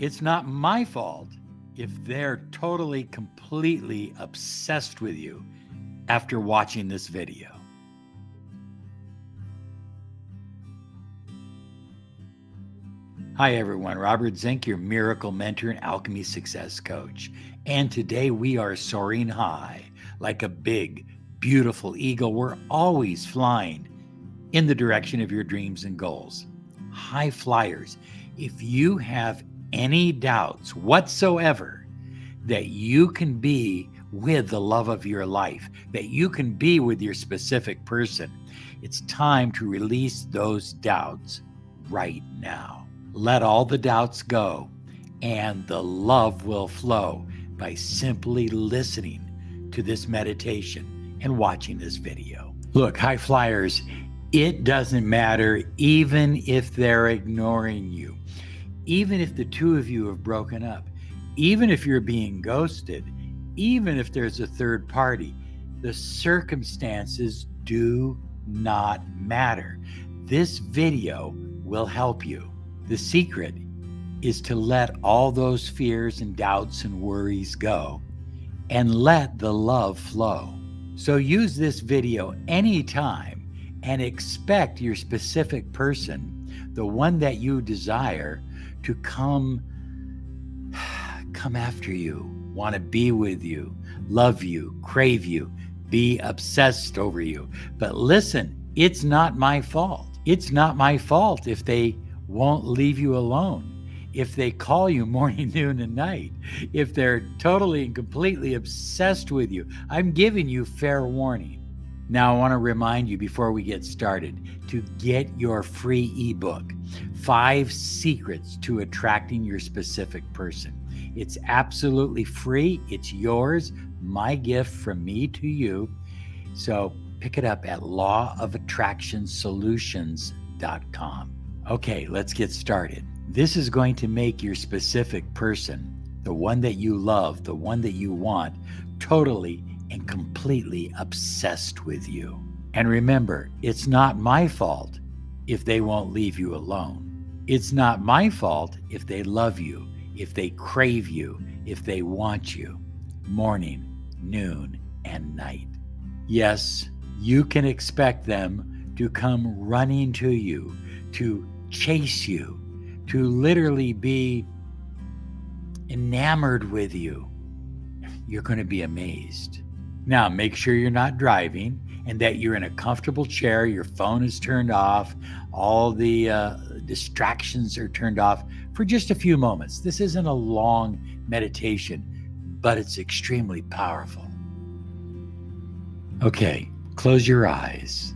It's not my fault if they're totally, completely obsessed with you after watching this video. Hi everyone, Robert Zink, your miracle mentor and alchemy success coach. And today we are soaring high like a big, beautiful eagle. We're always flying in the direction of your dreams and goals. High flyers, if you have any doubts whatsoever that you can be with the love of your life, that you can be with your specific person, it's time to release those doubts right now. Let all the doubts go, and the love will flow by simply listening to this meditation and watching this video. Look, high flyers, it doesn't matter even if they're ignoring you, even if the two of you have broken up, even if you're being ghosted, even if there's a third party, the circumstances do not matter. This video will help you. The secret is to let all those fears and doubts and worries go and let the love flow. So use this video anytime and expect your specific person, the one that you desire, to come after you, want to be with you, love you, crave you, be obsessed over you. But listen, it's not my fault. It's not my fault if they won't leave you alone, if they call you morning, noon, and night, if they're totally and completely obsessed with you. I'm giving you fair warning. Now, I want to remind you before we get started to get your free ebook, 5 Secrets to Attracting Your Specific Person. It's absolutely free. It's yours, my gift from me to you. So pick it up at lawofattractionsolutions.com. Okay, let's get started. This is going to make your specific person, the one that you love, the one that you want, totally and completely obsessed with you. And remember, it's not my fault if they won't leave you alone. It's not my fault if they love you, if they crave you, if they want you, morning, noon, and night. Yes, you can expect them to come running to you, to chase you, to literally be enamored with you. You're going to be amazed. Now, make sure you're not driving and that you're in a comfortable chair, your phone is turned off, all the distractions are turned off for just a few moments. This isn't a long meditation, but it's extremely powerful. Okay, close your eyes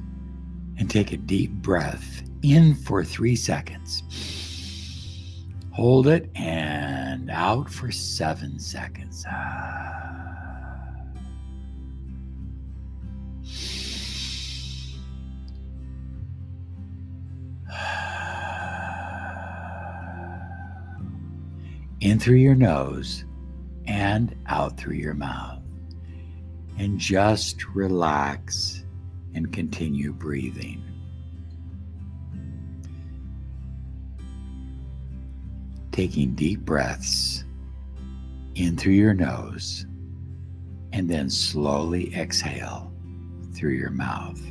and take a deep breath in for 3 seconds. Hold it and out for 7 seconds. In through your nose and out through your mouth. And just relax and continue breathing. Taking deep breaths in through your nose and then slowly exhale through your mouth.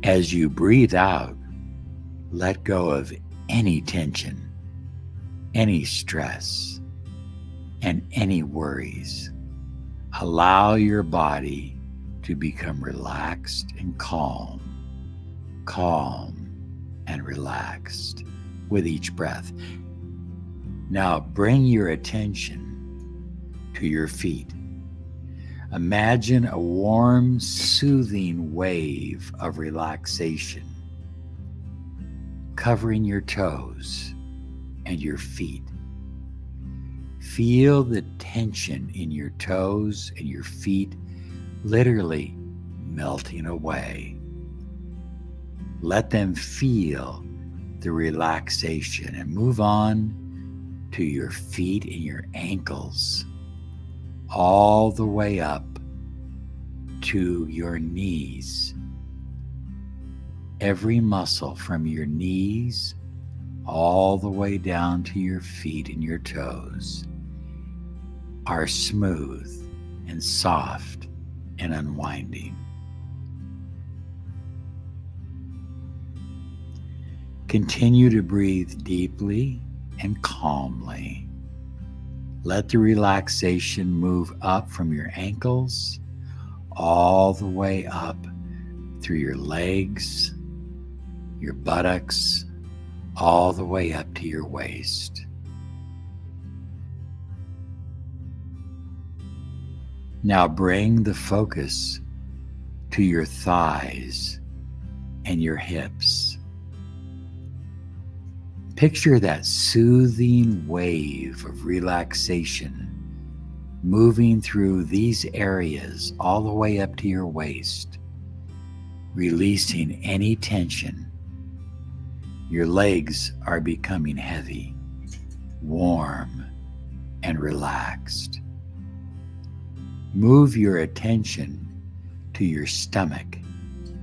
As you breathe out, let go of any tension, any stress, and any worries. Allow your body to become relaxed and calm and relaxed with each breath. Now bring your attention to your feet. Imagine a warm, soothing wave of relaxation covering your toes and your feet. Feel the tension in your toes and your feet literally melting away. Let them feel the relaxation and move on to your feet and your ankles, all the way up to your knees. Every muscle from your knees all the way down to your feet and your toes, are smooth and soft and unwinding. Continue to breathe deeply and calmly. Let the relaxation move up from your ankles all the way up through your legs, your buttocks, all the way up to your waist. Now bring the focus to your thighs and your hips. Picture that soothing wave of relaxation moving through these areas all the way up to your waist, releasing any tension. Your legs are becoming heavy, warm, and relaxed. Move your attention to your stomach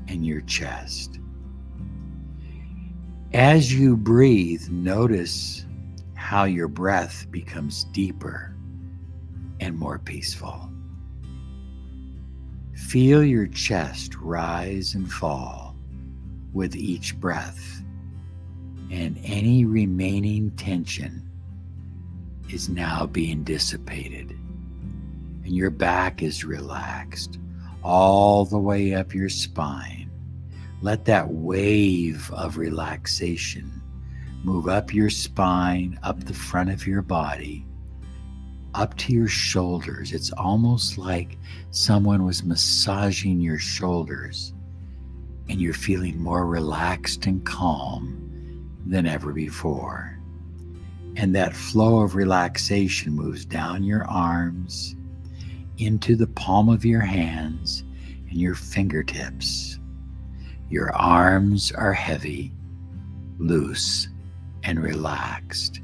and your chest. As you breathe, notice how your breath becomes deeper and more peaceful. Feel your chest rise and fall with each breath, and any remaining tension is now being dissipated, and your back is relaxed all the way up your spine. Let that wave of relaxation move up your spine, up the front of your body, up to your shoulders. It's almost like someone was massaging your shoulders, and you're feeling more relaxed and calm than ever before. And that flow of relaxation moves down your arms, into the palm of your hands and your fingertips. Your arms are heavy, loose, and relaxed.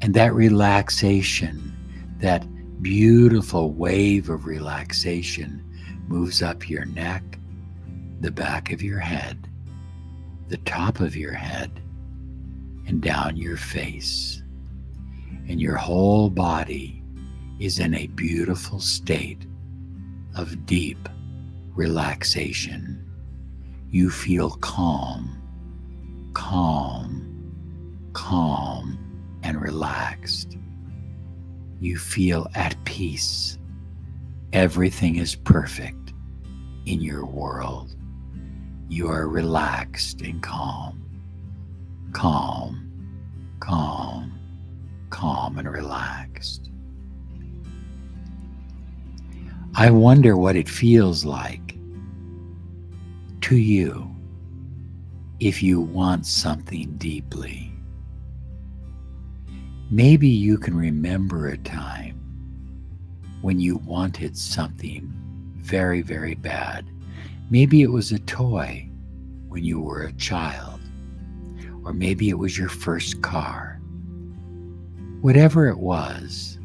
And that relaxation, that beautiful wave of relaxation, moves up your neck, the back of your head, the top of your head, and down your face. And your whole body is in a beautiful state of deep relaxation. You feel calm, and relaxed. You feel at peace. Everything is perfect in your world. You are relaxed and calm and relaxed. I wonder what it feels like to you if you want something deeply. Maybe you can remember a time when you wanted something very, very bad. Maybe it was a toy when you were a child, or maybe it was your first car. Whatever it was,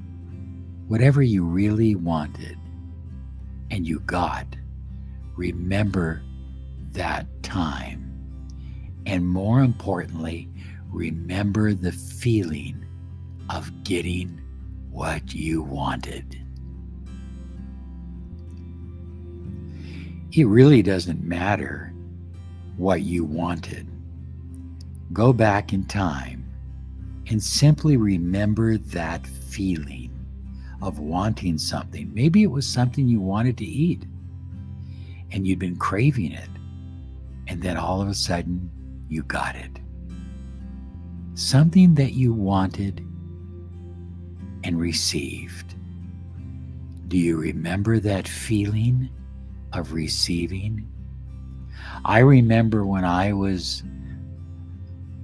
whatever you really wanted and you got, remember that time. And more importantly, remember the feeling of getting what you wanted. It really doesn't matter what you wanted. Go back in time and simply remember that feeling of wanting something. Maybe it was something you wanted to eat and you'd been craving it, and then all of a sudden you got it. Something that you wanted and received. Do you remember that feeling of receiving? I remember when I was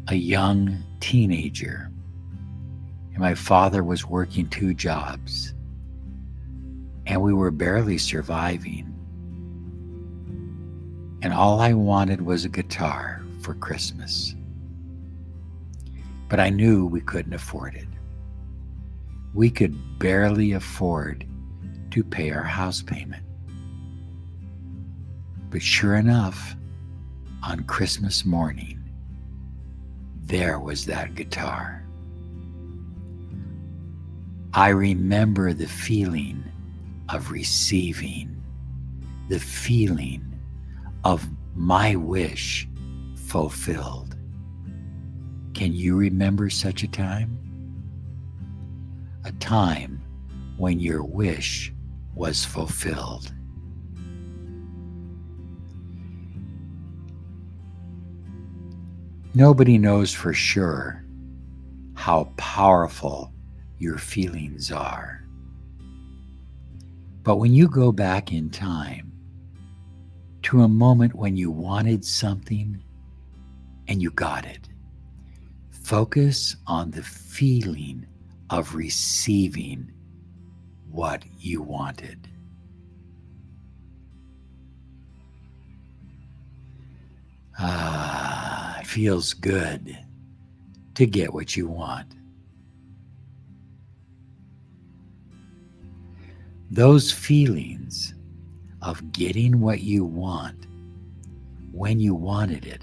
a young teenager and my father was working 2 jobs and we were barely surviving. And all I wanted was a guitar for Christmas. But I knew we couldn't afford it. We could barely afford to pay our house payment. But sure enough, on Christmas morning, there was that guitar. I remember the feeling of receiving, the feeling of my wish fulfilled. Can you remember such a time? A time when your wish was fulfilled. Nobody knows for sure how powerful your feelings are. But when you go back in time to a moment when you wanted something and you got it, focus on the feeling of receiving what you wanted. It feels good to get what you want. Those feelings of getting what you want when you wanted it,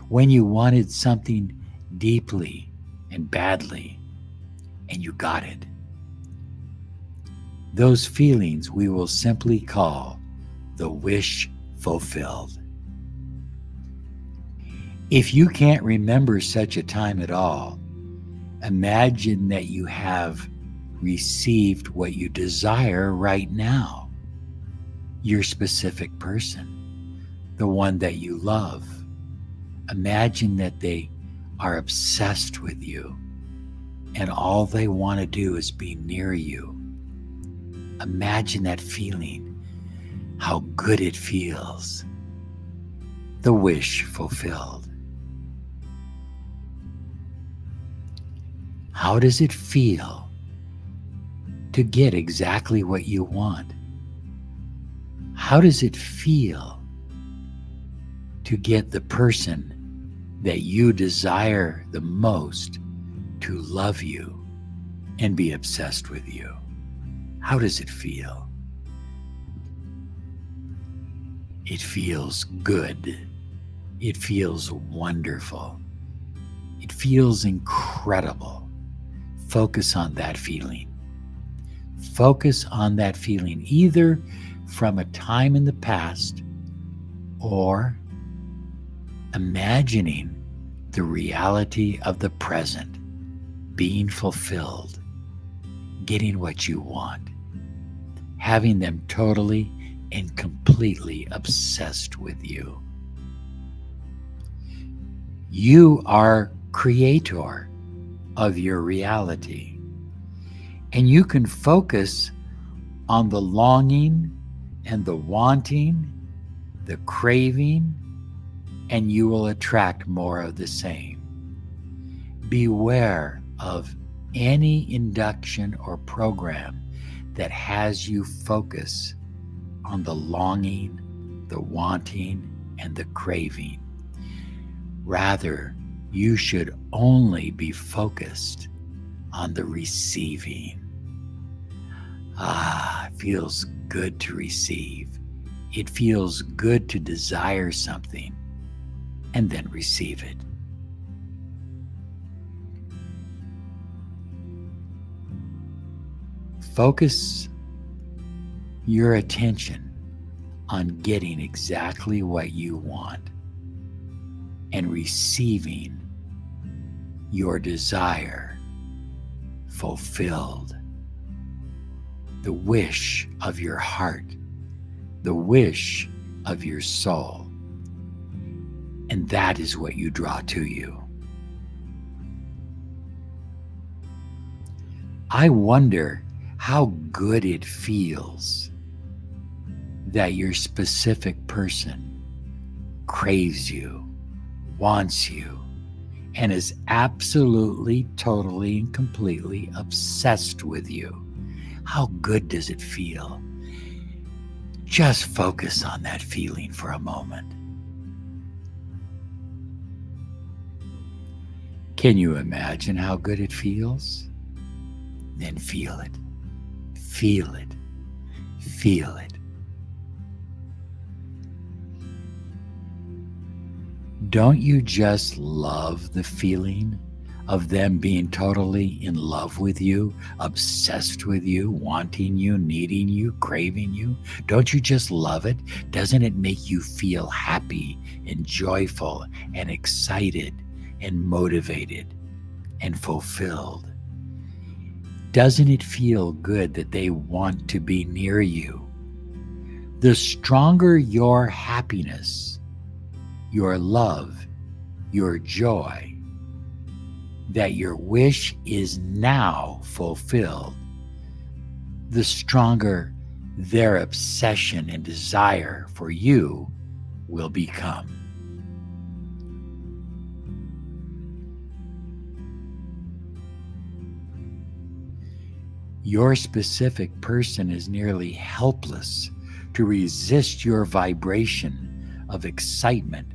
when you wanted something deeply and badly and you got it. Those feelings we will simply call the wish fulfilled. If you can't remember such a time at all, imagine that you have received what you desire right now. Your specific person, the one that you love. Imagine that they are obsessed with you and all they want to do is be near you. Imagine that feeling, how good it feels. The wish fulfilled. How does it feel to get exactly what you want? How does it feel to get the person that you desire the most to love you and be obsessed with you? How does it feel? It feels good. It feels wonderful. It feels incredible. Focus on that feeling. Focus on that feeling, either from a time in the past or imagining the reality of the present being fulfilled, getting what you want, having them totally and completely obsessed with you. You are creator of your reality, and you can focus on the longing and the wanting, the craving, and you will attract more of the same. Beware of any induction or program that has you focus on the longing, the wanting, and the craving. Rather, you should only be focused on the receiving. It feels good to receive. It feels good to desire something and then receive it. Focus your attention on getting exactly what you want and receiving your desire fulfilled. The wish of your heart, the wish of your soul. And that is what you draw to you. I wonder how good it feels that your specific person craves you, wants you, and is absolutely, totally, and completely obsessed with you. How good does it feel? Just focus on that feeling for a moment. Can you imagine how good it feels? Then feel it. Feel it. Feel it. Don't you just love the feeling of them being totally in love with you, obsessed with you, wanting you, needing you, craving you? Don't you just love it? Doesn't it make you feel happy and joyful and excited and motivated and fulfilled? Doesn't it feel good that they want to be near you? The stronger your happiness, your love, your joy, that your wish is now fulfilled, the stronger their obsession and desire for you will become. Your specific person is nearly helpless to resist your vibration of excitement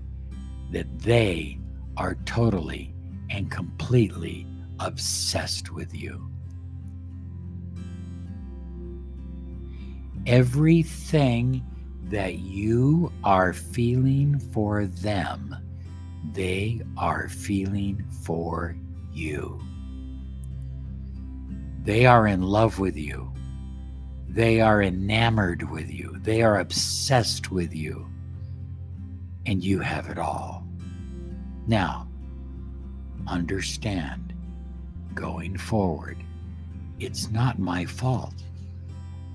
that they are totally and completely obsessed with you. Everything that you are feeling for them, they are feeling for you. They are in love with you. They are enamored with you. They are obsessed with you. And you have it all. Now, understand, going forward, it's not my fault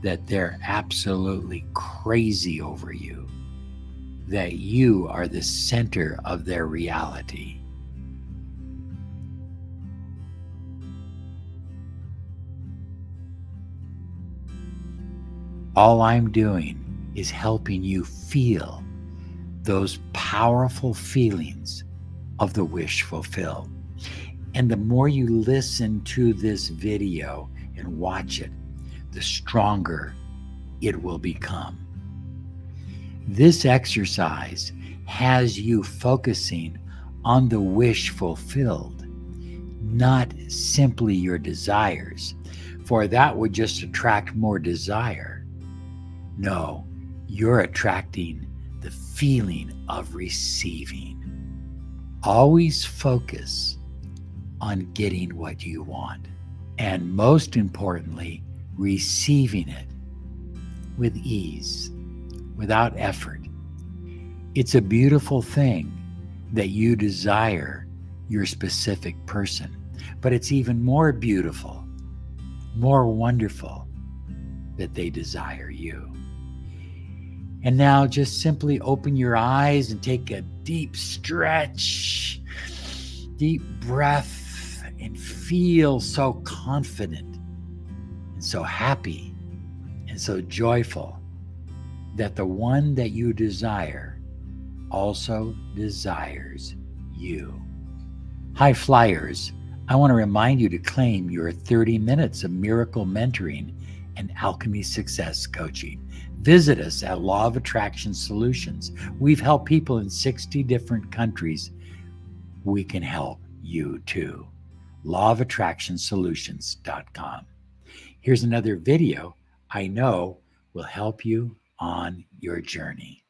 that they're absolutely crazy over you, that you are the center of their reality. All I'm doing is helping you feel those powerful feelings of the wish fulfilled. And the more you listen to this video and watch it, the stronger it will become. This exercise has you focusing on the wish fulfilled, not simply your desires, for that would just attract more desire. No, you're attracting the feeling of receiving. Always focus on getting what you want, and most importantly, receiving it with ease, without effort. It's a beautiful thing that you desire your specific person, but it's even more beautiful, more wonderful that they desire you. And now just simply open your eyes and take a deep stretch, deep breath, and feel so confident and so happy and so joyful that the one that you desire also desires you. High flyers, I want to remind you to claim your 30 minutes of miracle mentoring and alchemy success coaching. Visit us at Law of Attraction Solutions. We've helped people in 60 different countries. We can help you too. lawofattractionsolutions.com. Here's another video I know will help you on your journey.